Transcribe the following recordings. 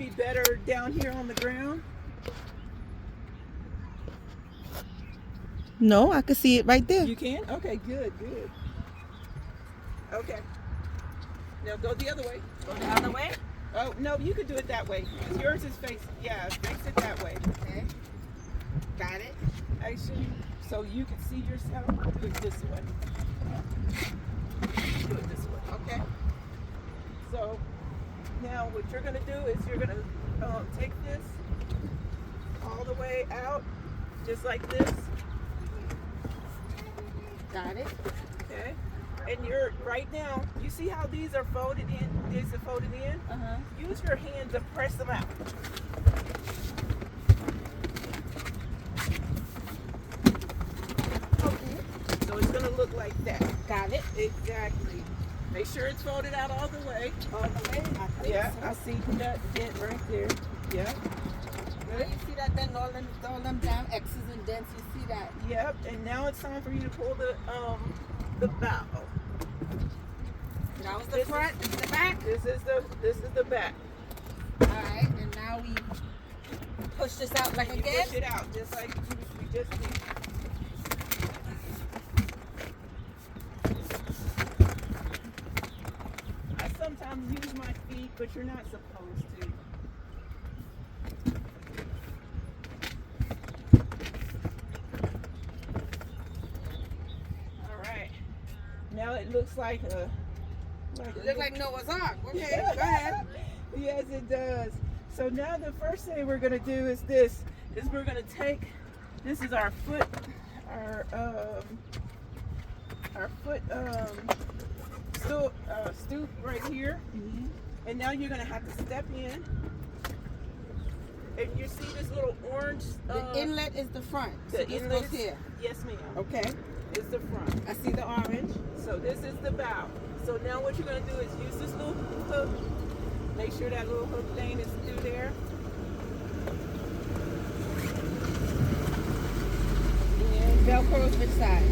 Be better down here on the ground? No, I can see it right there. You can? Okay, good, good. Okay. Now go the other way. Go the other way? Oh, no, you could do it that way. Because yours is face, yeah, face it that way. Okay. Got it? Actually, so you can see yourself, do it this way. Do it this way. Okay. So now what you're going to do is you're going to take this all the way out, just like this. Got it. Okay. And you're right now, you see how these are folded in? These are folded in? Uh-huh. Use your hand to press them out. Okay. So it's going to look like that. Got it. Exactly. Make sure it's folded out all the way. All the way? Yeah, I see that dent right there. Yeah. Good. You see that then all them down X's and dents, you see that? Yep. And now it's time for you to pull the bow. That was the front, the back. This is the back. Alright, and now we push this out like You again. push it out just like we just did. I sometimes use my feet, but you're not supposed to. All right. Now it looks like a. It looks like Noah's Ark. Okay, go ahead. Yes, it does. So now the first thing we're gonna do is this. Is we're gonna take. This is our foot. Our foot stoop right here. Mm-hmm. And now you're gonna have to step in. And you see this little orange. The inlet is the front. So The this inlet goes is- here. Yes, ma'am. Okay. It's the front. I see the orange. So this is the bow. So now what you're gonna do is use this little hook. Make sure that little hook thing is through there. And Velcro's which side?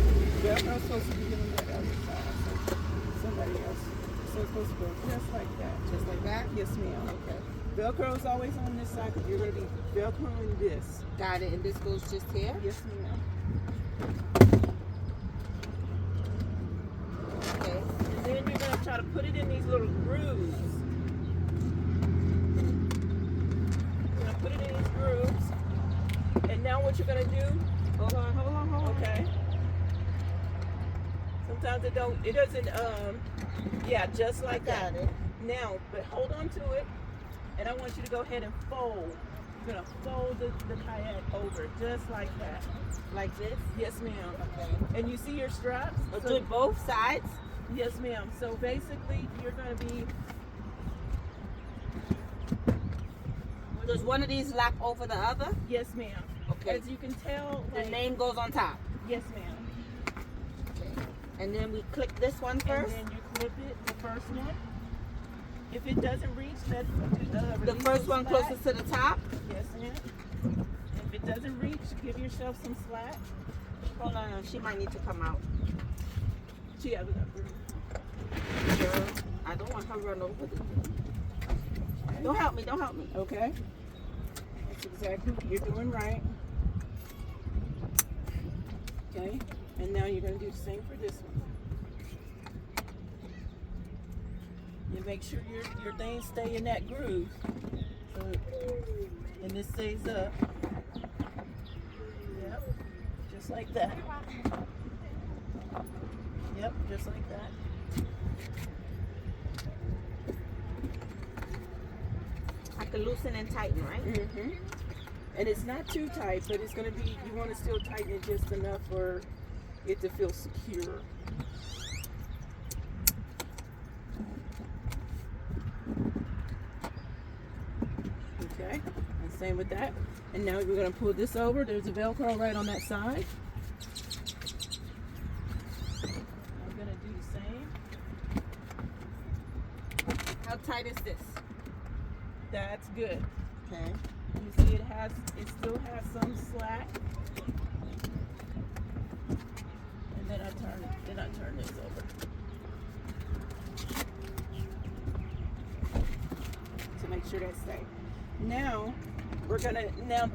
Velcro's supposed to be on the other side. So somebody else. So it's supposed to go just like that. Just like that? Yes, ma'am. Okay. Velcro's always on this side because you're gonna be Velcroing this. Got it. And this goes just here? Yes, ma'am. Okay. And then you're gonna try to put it in these little grooves. You're gonna put it in these grooves. And now what you're gonna do? Hold on. Okay. Sometimes it doesn't, yeah, just like that. Got it. Now, but hold on to it. And I want you to go ahead and fold. You're gonna fold the kayak over just like that. Like this? Yes, ma'am. Okay. And you see your straps? So So- do it both sides? yes, ma'am. So basically, you're gonna be. Does one of these lap over the other? Yes, ma'am. Okay. As you can tell, The like, name goes on top. yes, ma'am. Okay. And then we click this one first. And then you clip it, the first one. If it doesn't reach, let The release first the one slack. closest to the top. Yes, ma'am. If it doesn't reach, give yourself some slack. Hold on, she might need to come out. She has enough room. Girl, I don't want her to run over the. Don't help me, don't help me. Okay. That's exactly what you're doing right. Okay. And now you're going to do the same for this one. You make sure your things stay in that groove. So, and this stays up. Yep. Just like that. Yep, just like that. I can loosen and tighten, right? Mm-hmm. And it's not too tight, but it's going to be, you want to still tighten it just enough for it to feel secure. Okay, and same with that. And now we're going to pull this over. There's a Velcro right on that side. I'm going to do the same. How tight is this? That's good. Okay. You see it still has some slack. And then I turn this over. To make sure that's safe. Now,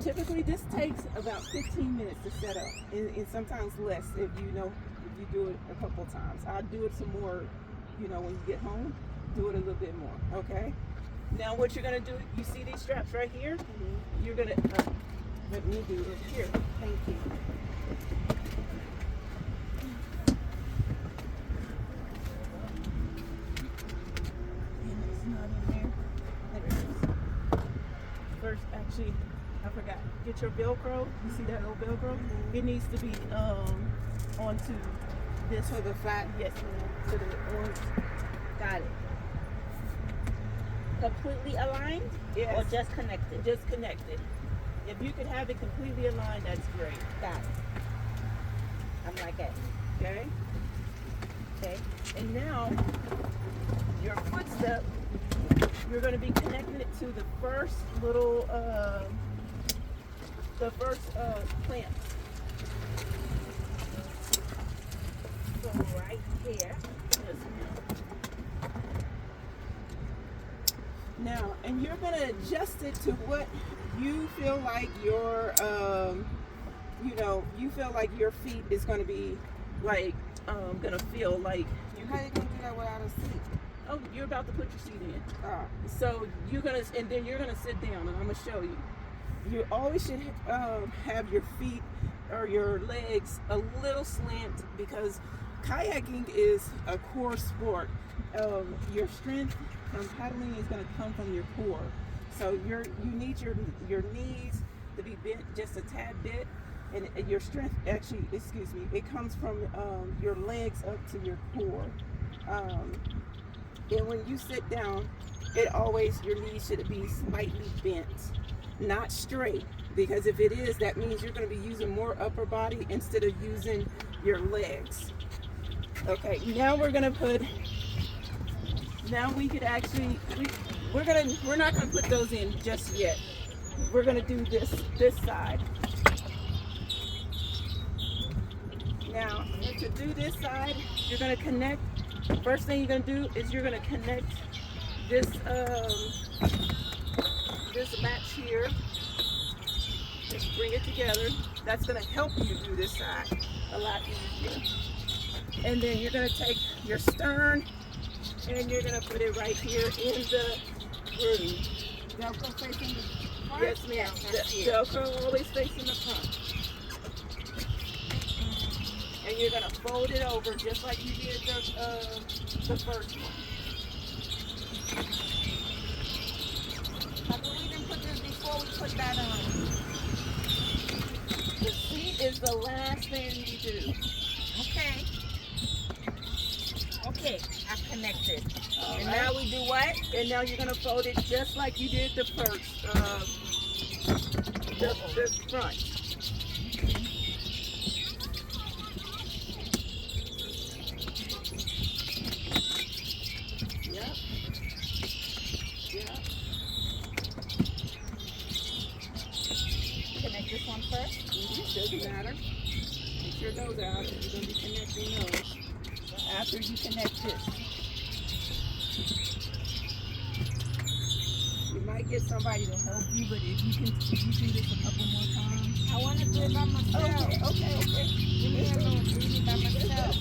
typically this takes about 15 minutes to set up, and sometimes less if you do it a couple times. I'll do it some more, when you get home, do it a little bit more, okay? Now what you're gonna do, you see these straps right here? Mm-hmm. You're gonna, let me do it here. Thank you. And it's not in there. There it is. First, actually, I forgot. Get your Velcro. You see that little Velcro? Mm-hmm. It needs to be onto this. To the flat? Yes, ma'am. To the orange. Got it. Completely aligned? Yes. Or just connected? Just connected. If you could have it completely aligned, that's great. Got it. I'm like it. Okay? Okay. And now, your footstep, you're going to be connecting it to the first little, clamp. So right here. Yes, ma'am. Now, and you're going to adjust it to what you feel like your, you feel like your feet is going to be like, going to feel like. How you going to do that without a seat? Oh, you're about to put your seat in. Oh. So and then you're gonna sit down, and I'm gonna show you. You always should have your feet or your legs a little slant, because kayaking is a core sport. Your strength from paddling is gonna come from your core. So you need your knees to be bent just a tad bit, and your strength it comes from your legs up to your core. And when you sit down, your knees should be slightly bent, not straight, because if it is, that means you're going to be using more upper body instead of using your legs. Okay, now we're not going to put those in just yet. We're going to do this side. Now, to do this side, you're going to connect. First thing you're going to do is you're going to connect this latch here. Just bring it together. That's going to help you do this side a lot easier. And then you're going to take your stern and you're going to put it right here in the groove. Velcro facing the front? Yes, ma'am. Velcro always facing the front. And you're going to fold it over just like you did the first one. How come we didn't put this before we put that on? The seat is the last thing you do. Okay. Okay, I've connected. All And right. now we do what? And now you're going to fold it just like you did the first, the front. Yep. Yep. Connect this one first. Doesn't matter. Get your nose out. You're going to be connecting those after you connect this. You might get somebody to help you, but if you do this a couple more times. I want to do it by myself. Okay. Give me a little breathe by myself.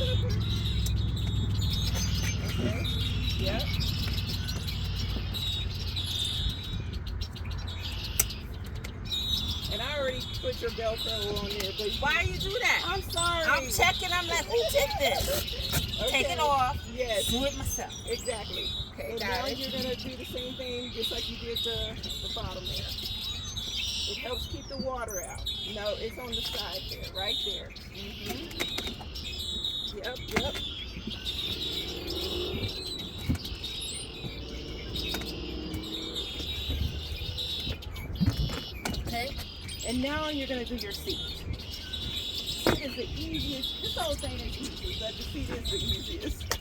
Okay. Yep. And I already put your Velcro on there, but Why you do that? I'm sorry. I'm checking. I'm like, who did this? Okay. Take it off. Yes. Do it myself. Exactly. Okay, And got now it. you're gonna do the same thing, just like you did the bottom there. It helps keep the water out. No, it's on the side there, right there. Yep. Okay. And now you're gonna do your seat. Seat is the easiest. This whole thing is easy, but the seat is the easiest.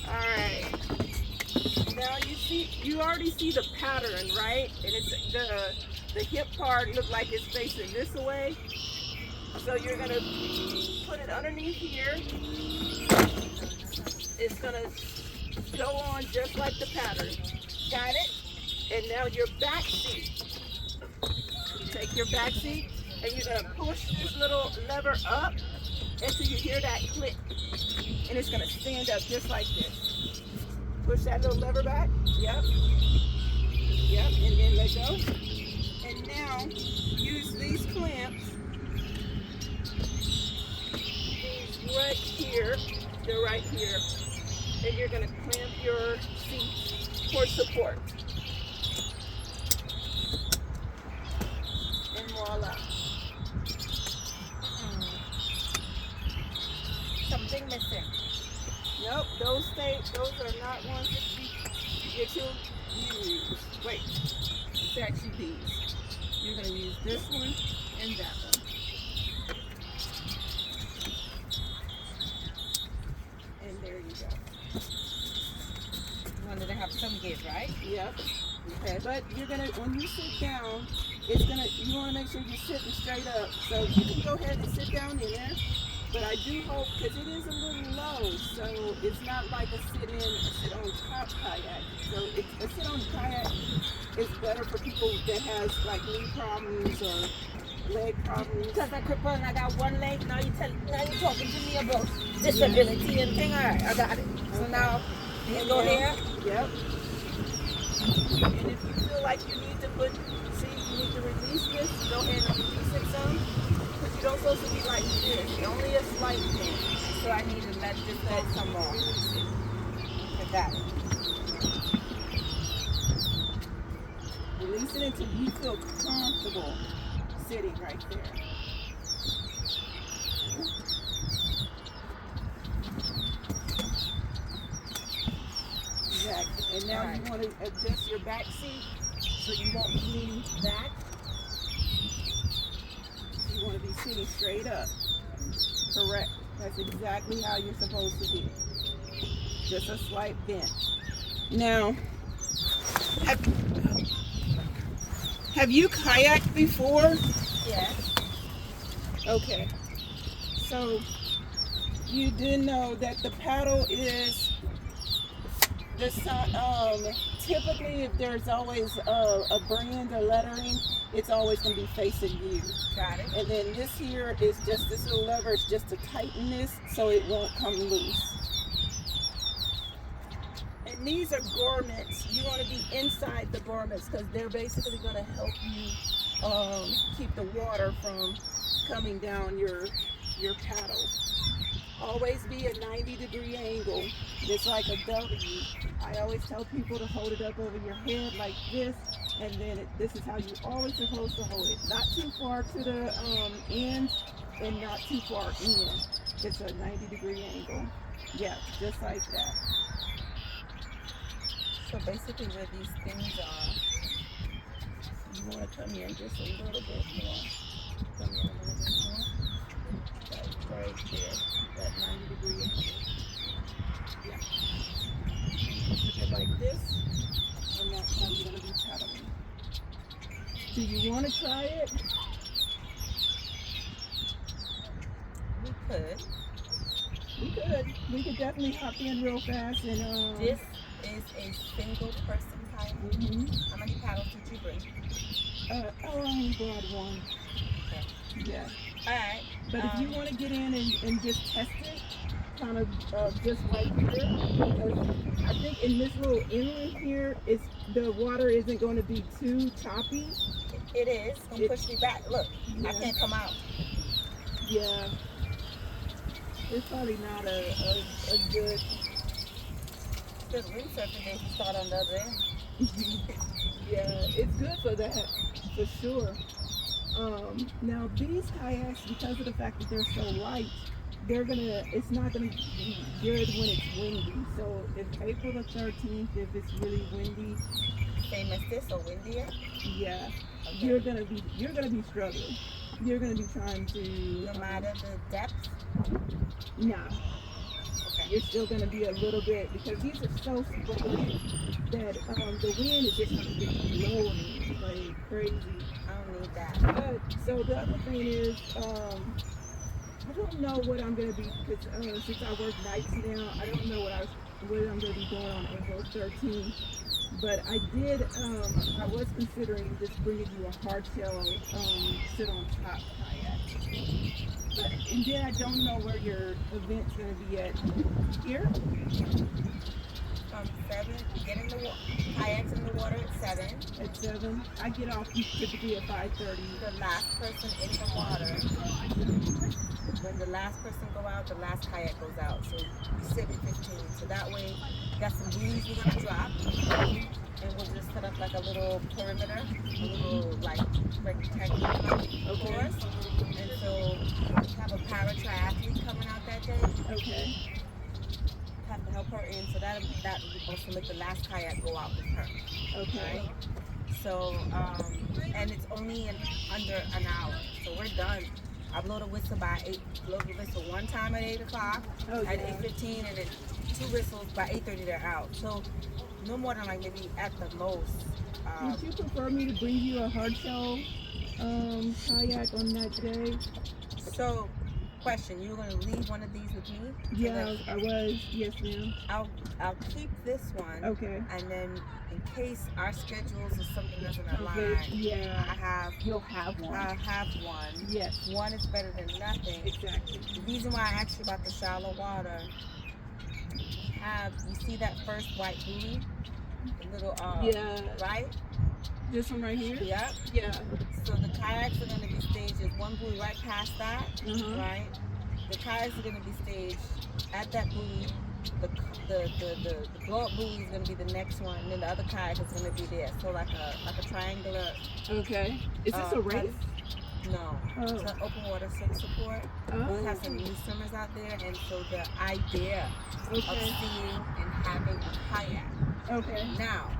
All right. Now you already see the pattern, right? And it's the hip part look like it's facing this way. So you're gonna put it underneath here. It's gonna go on just like the pattern. Got it? And now your back seat. You take your back seat and you're gonna push this little lever up until you hear that click. And it's gonna stand up just like this. Push that little lever back. Yep. Yep, and then let go. And now use these clamps. These right here. They're right here. And you're gonna clamp your seat for support. And voila. Something missing. Nope, those are not ones that you're too use. Wait, it's actually these. You're gonna use this one and that one. And there you go. You wanted to have some give, right? Yep. Okay, but you're gonna, when you sit down, you wanna make sure you're sitting straight up. So you can go ahead and sit down in there. But I do hope, because it is a little low, so it's not like a sit on top kayak. So a sit on kayak is better for people that has like knee problems or leg problems. Because I'm crippled and I got one leg. Now you're talking to me about disability and thing. All right, I got it. So now you can go here. Yep. And if you feel like you need to you need to release this, go ahead and release it some. Because you don't supposed to be like this. Only a slight thing. So I need to let this go some more. I got it. Release it until you feel comfortable sitting right there. Exactly. And now you want to adjust your back seat so you won't be leaning back. You want to be sitting straight up. Correct. That's exactly how you're supposed to be. Just a slight bend. Now, have you kayaked before? Yes. Okay. So you do know that the paddle is typically if there's always a brand or lettering, it's always going to be facing you. Got it. And then this here is just this little lever. It's just to tighten this so it won't come loose. And these are gormets. You want to be inside the gormets because they're basically going to help you keep the water from coming down your paddle. Always be a 90-degree angle. It's like a W. I always tell people to hold it up over your head like this, and then this is how you're always supposed to hold it. Not too far to the end, and not too far in. It's a 90-degree angle. Yeah, just like that. So basically where these things are, You want to come in just a little bit more. come in a little bit more. Right there. That 90-degree angle. Yeah. Put it like this, and that's how you're going to be paddling. Do you want to try it? We could. We could definitely hop in real fast and This is a single person kayak. mhm. How many paddles did you bring? I only brought one. Okay. Yeah. Alright. But if you want to get in and just test it, kind of just right here, because I think in this little inlet here, the water isn't going to be too choppy. It is. Don't push me back. Look, Yeah. I can't come out. Yeah. It's probably not a good. Good windsurfing days you start on the other end. Yeah, it's good for that, for sure. Now these kayaks, because of the fact that they're so light, it's not gonna be good when it's windy. So if April the 13th, if it's really windy, Same as this or windier? yeah, Okay. you're gonna be struggling. You're gonna be trying to No matter the depth? nah. Okay. You're still gonna be a little bit, because these are so spotty that the wind is just gonna be blowing like crazy. I don't need that. So the other thing is, I don't know what I'm gonna be, because since I work nights now, I don't know what I'm gonna be doing on April 13th. But I did, I was considering just bringing you a hard shell, sit on top kayak. But, and then I don't know where your event's going to be at. Here? 7, get in the water. Kayaks in the water at 7. At 7. I get off typically at 5:30. The last person in the water. When the last person go out, the last kayak goes out. So you sit at 15. So that way, got some buoys we're gonna drop, and we'll just set up like a little perimeter, a little like rectangular course. And so have a para triathlete coming out that day. Okay. Have to help her in, so that will also make the last kayak go out with her. Okay. Right? So, and it's only under an hour, so we're done. I blow the whistle by 8. Blow the whistle one time at 8 o'clock, at 8:15, and then 2 whistles by 8:30. They're out. So no more than like maybe at the most. Would you prefer me to bring you a hard shell kayak on that day? So, question: you gonna leave one of these with me? Yeah, I was. Yes, ma'am. I'll keep this one. Okay. And then in case our schedules or something doesn't align, Okay. Yeah. You'll have one. I'll have one. Yes. One is better than nothing. Exactly. The reason why I asked you about the shallow water, you see that first white buoy? The little Yeah. right? This one right here? Yep. Yeah. So the kayaks are gonna be staged. There's one buoy right past that, Uh-huh. right? The kayaks are gonna be staged at that buoy. The blow up buoy is gonna be the next one, and then the other kayak is gonna be there. So like a triangular. Okay. Is this a race? No. Oh. It's an open water support. Oh. We have some new swimmers out there, and so the idea of Okay. seeing and having a kayak. Okay. Now,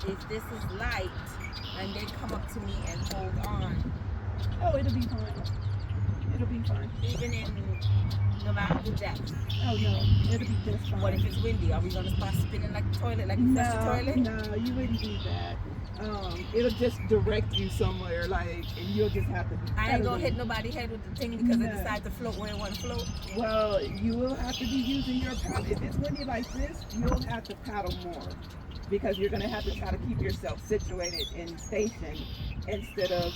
if this is light and they come up to me and hold on, Oh, it'll be fine. It'll be fine. even in no matter the depth. Oh no, it'll be just fine. What if it's windy? Are we gonna start spinning like the toilet, like you flush the toilet? No, you wouldn't do that. It'll just direct you somewhere, like, and you'll just have to. I ain't gonna hit nobody's head with the thing because No. it decides to float where it want to float. Well, you will have to be using your paddle. If it's windy like this, you'll have to paddle more because you're gonna have to try to keep yourself situated and stationed instead of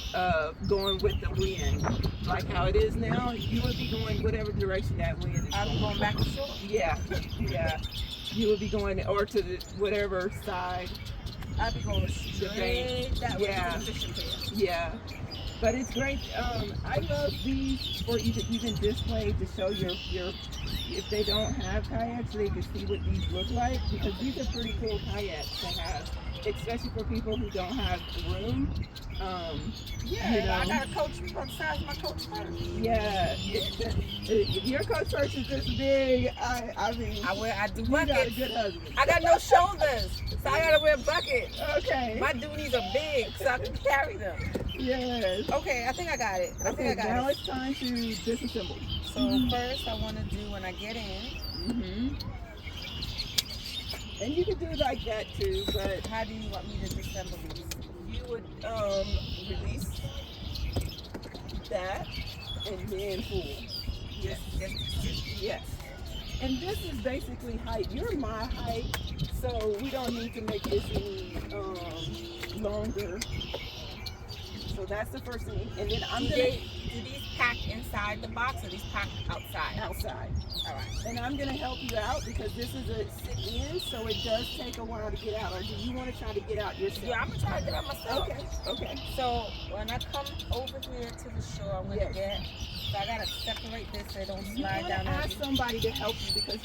going with the wind. Like how it is now, you would be going whatever direction that wind is. I'm going back to shore. Yeah, yeah. You would be going or to the whatever side. I'll be going straight that way Yeah. to the fishing pier. Yeah, but it's great. I love these for even display to show your if they don't have kayaks, they can see what these look like because these are pretty cool kayaks to have, especially for people who don't have room. Yeah, you know. I got a coach on the size of my coach purse. Yeah, if your coach purse is this big, I mean, I do you got a buckets. good husband. I got no shoulders, so I gotta wear a bucket. Okay. My doonies are big, so I can carry them. Yes. Okay, I think I got it. I Okay, think I now got it. it's time to disassemble. So first, I want to do when I get in. And you can do it like that too, but How do you want me to disassemble these? you would release that and then pull. Yes. Yes. And this is basically height. You're my height, so we don't need to make this any longer. So that's the first thing. And then I'm gonna Do these pack inside the box or these pack outside? outside. All right. And I'm gonna help you out because this is a sit in, so it does take a while to get out. Or do you want to try to get out yourself? Yeah, I'm gonna try to get out myself. Okay. So when I come over here to the shore, I'm gonna so I gotta separate this so it don't You slide want down to on ask me. somebody to help you because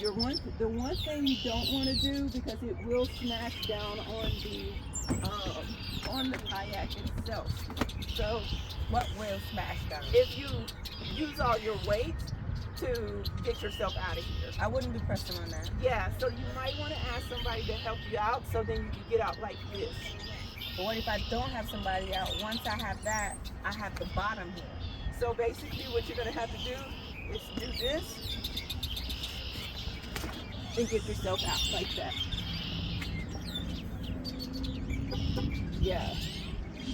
the one thing you don't want to do because it will smash down on the kayak itself. So What will smash down? if you use all your weight to get yourself out of here. I wouldn't be pressing on that. Yeah, so you might want to ask somebody to help you out so then you can get out like this. But what if I don't have somebody out? Once I have that, I have the bottom here. So basically what you're going to have to do is do this and get yourself out like that. Yeah.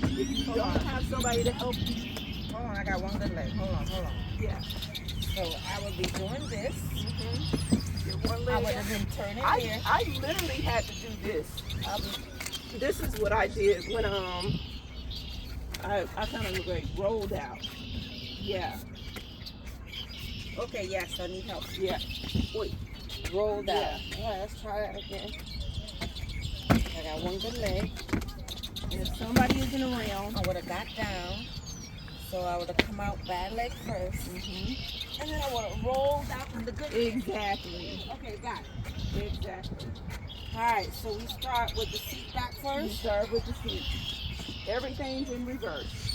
If you don't have somebody to help you, Hold on, I got one good leg. Hold on. yeah. So I will be doing this. Your one I leg would out. have been turning here. I literally had to do this. I'll be this is what I did when I kind of like rolled out. Yeah, Okay, yes, I need help. yeah. Wait, Roll down. Yeah. All right, let's try that again. I got one good leg. and if somebody isn't around, I would have got down. So I would have come out bad leg 1st. And then I would have rolled out from the good leg. exactly, Okay, got it. exactly. All right, so we start with the seat back You first. start with the seat. Everything's in reverse.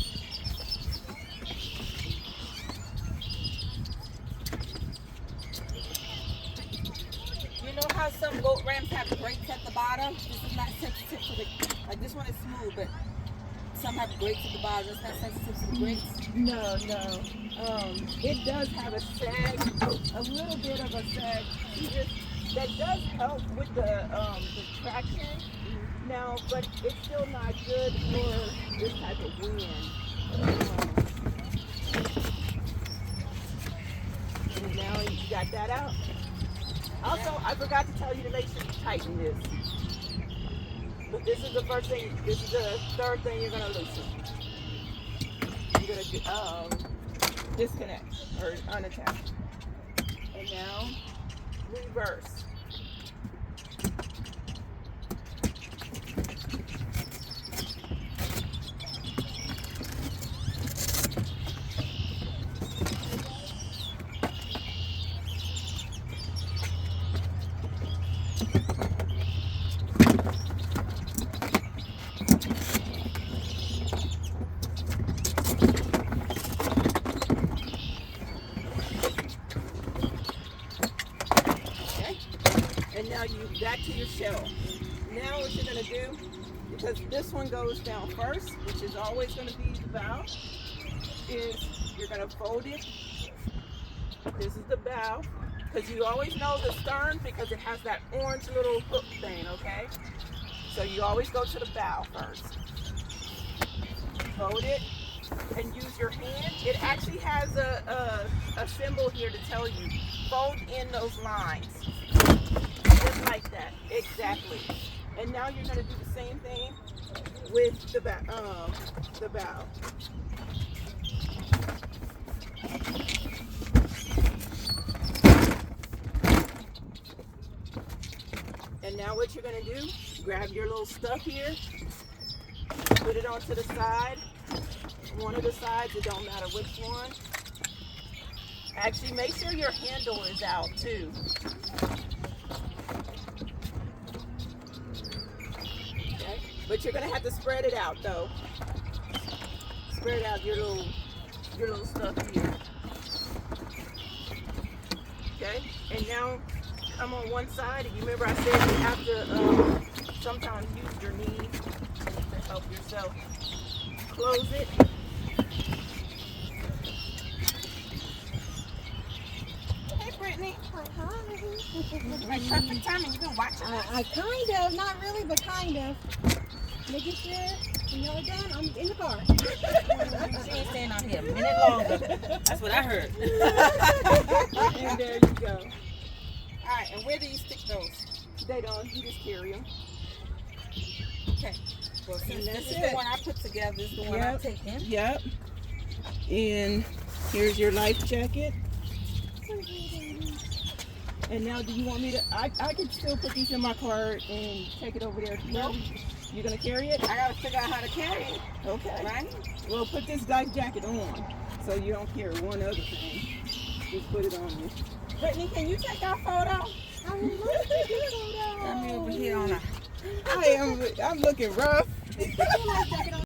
You know how some boat ramps have brakes at the bottom? This is not sensitive to the, like this one is smooth, but some have brakes at the bottom. It's not sensitive to the brakes. No. It does have a sag, a little bit of a sag. That does help with the traction. Now, but it's still not good for this type of wind. And now you got that out. Also, I forgot to tell you to make sure you tighten this. But this is the first thing. This is the third thing you're gonna loosen. You're gonna disconnect or unattach. And now reverse. And now you back to your shell. Now what you're gonna do, because this one goes down first, which is always gonna be the bow, is you're gonna fold it. This is the bow, because you always know the stern because it has that orange little hook thing, okay? So you always go to the bow first. Fold it and use your hand. It actually has a symbol here to tell you, fold in those lines. Just like that, exactly. And now you're gonna do the same thing with the bow. And now what you're gonna do, grab your little stuff here, put it onto the side. One of the sides, it don't matter which one. Actually, make sure your handle is out too. Okay, but you're gonna have to spread it out though. Spread out your little stuff here. Okay, and now come on one side, and you remember I said you have to sometimes use your knee to help yourself. Close it. Hey Brittany. Like perfect timing. You've been watching. I kind of, not really, but kind of. Making sure when y'all are done, I'm in the car. She ain't staying out here a minute longer. That's what I heard. And there you go. All right, and where do you stick those? They don't, you just carry them. Okay. Well, since this is the one I put together, this is the one I'm taking. Yep. And here's your life jacket. And now do you want me to, I could still put these in my car and take it over there. No. You're going to carry it? I gotta figure out how to carry it, Okay. right? Well, put this life jacket on so you don't carry one other thing. Just put it on you. Brittany, can you take our photo? I would love to take a photo. I'm over here on a I'm looking rough. Put your life jacket on.